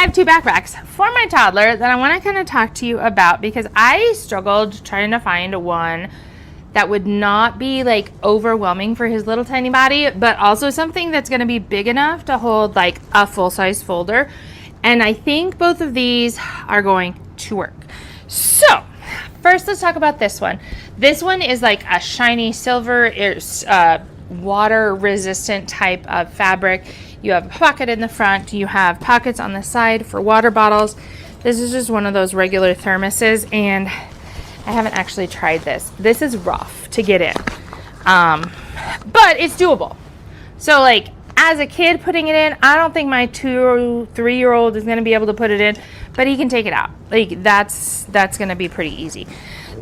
have two backpacks for my toddler that I want to kind of talk to you about because I struggled trying to find one that would not be like overwhelming for his little tiny body, but also something that's going to be big enough to hold like a full-size folder. And I think both of these are going to work. So first, let's talk about this one. This one is like a shiny silver, it's water resistant type of fabric. You have a pocket in the front, you have pockets on the side for water bottles. This is just one of those regular thermoses, and I haven't actually tried this. This is rough to get in, but it's doable. So like as a kid putting it in, I don't think my 2 or 3 year old is going to be able to put it in, but he can take it out. Like that's going to be pretty easy.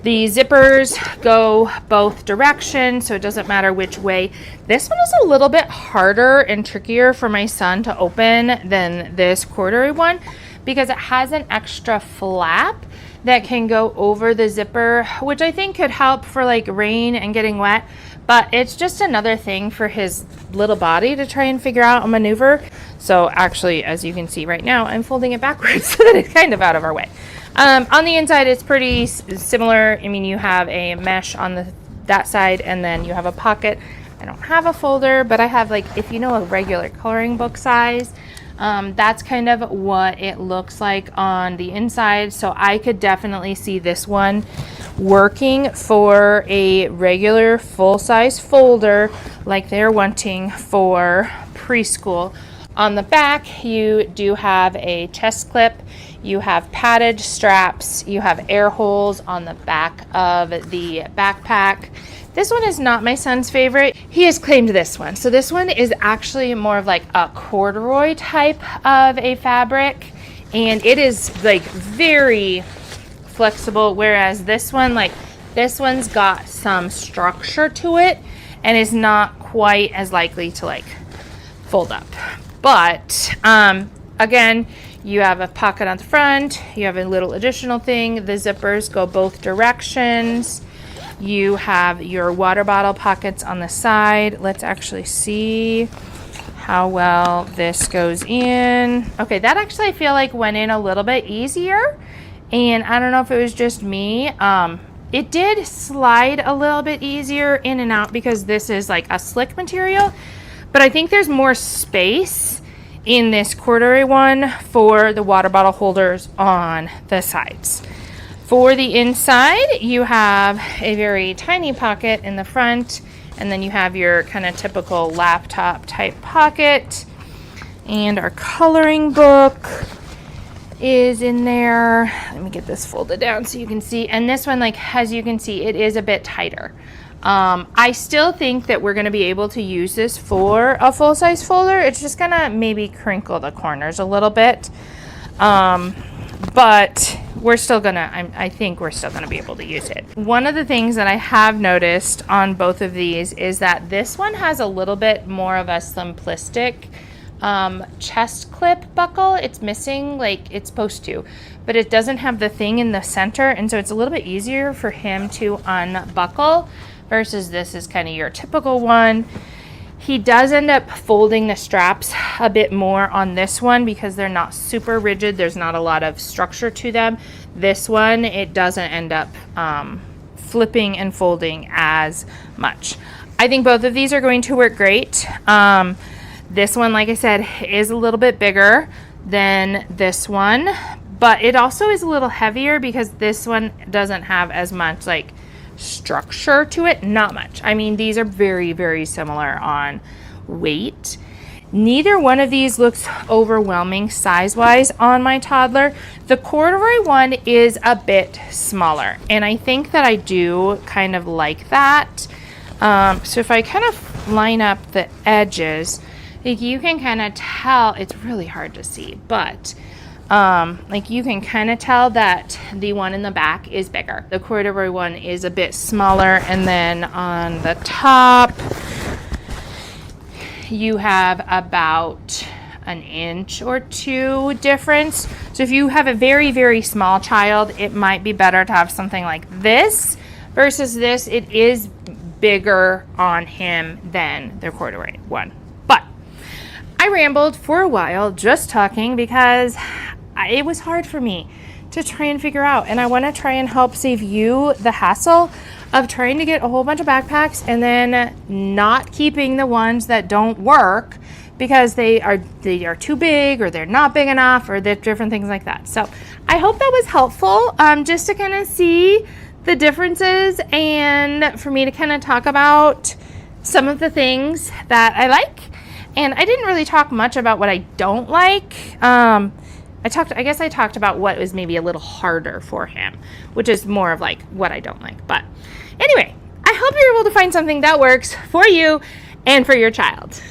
The zippers go both directions, so it doesn't matter which way. This one is a little bit harder and trickier for my son to open than this corduroy one because it has an extra flap that can go over the zipper, which I think could help for like rain and getting wet, but it's just another thing for his little body to try and figure out a maneuver. So actually, as you can see right now, I'm folding it backwards so that it's kind of out of our way. On the inside, it's pretty similar. I mean, you have a mesh on that side, and then you have a pocket. I don't have a folder, but I have like, if you know, a regular coloring book size. That's kind of what it looks like on the inside. So I could definitely see this one working for a regular full-size folder like they're wanting for preschool. On the back, you do have a chest clip, you have padded straps, you have air holes on the back of the backpack. This one is not my son's favorite. He has claimed this one. So this one is actually more of like a corduroy type of a fabric, and it is like very flexible, whereas this one, like this one's got some structure to it and is not quite as likely to like fold up. But again, you have a pocket on the front, you have a little additional thing, the zippers go both directions. You have your water bottle pockets on the side. Let's actually see how well this goes in. Okay, that actually I feel like went in a little bit easier, and I don't know if it was just me. It did slide a little bit easier in and out because this is like a slick material, but I think there's more space in this corduroy one for the water bottle holders on the sides. For the inside, you have a very tiny pocket in the front, and then you have your kind of typical laptop type pocket, and our coloring book is in there. Let me get this folded down so you can see. And this one, like as you can see, it is a bit tighter. I still think that we're going to be able to use this for a full-size folder. It's just going to maybe crinkle the corners a little bit. But we're still gonna, I think we're still gonna be able to use it. One of the things that I have noticed on both of these is that this one has a little bit more of a simplistic chest clip buckle. It's missing, like it's supposed to, but it doesn't have the thing in the center, and so it's a little bit easier for him to unbuckle versus this is kind of your typical one. He does end up folding the straps a bit more on this one because they're not super rigid. There's not a lot of structure to them. This one, it doesn't end up flipping and folding as much. I think both of these are going to work great. This one, like I said, is a little bit bigger than this one, but it also is a little heavier because this one doesn't have as much like structure to it. Not much. I mean, these are very, very similar on weight. Neither one of these looks overwhelming size-wise on my toddler. The corduroy one is a bit smaller, and I think that I do kind of like that. So if I kind of line up the edges, like you can kind of tell, it's really hard to see, but like you can kind of tell that the one in the back is bigger. The corduroy one is a bit smaller, and then on the top you have about an inch or two difference. So if you have a very, very small child, it might be better to have something like this versus this. It is bigger on him than the corduroy one. But I rambled for a while just talking because it was hard for me to try and figure out. And I want to try and help save you the hassle of trying to get a whole bunch of backpacks and then not keeping the ones that don't work because they are too big, or they're not big enough, or they're different things like that. So I hope that was helpful, just to kind of see the differences and for me to kind of talk about some of the things that I like. And I didn't really talk much about what I don't like. I guess I talked about what was maybe a little harder for him, which is more of like what I don't like. But anyway, I hope you're able to find something that works for you and for your child.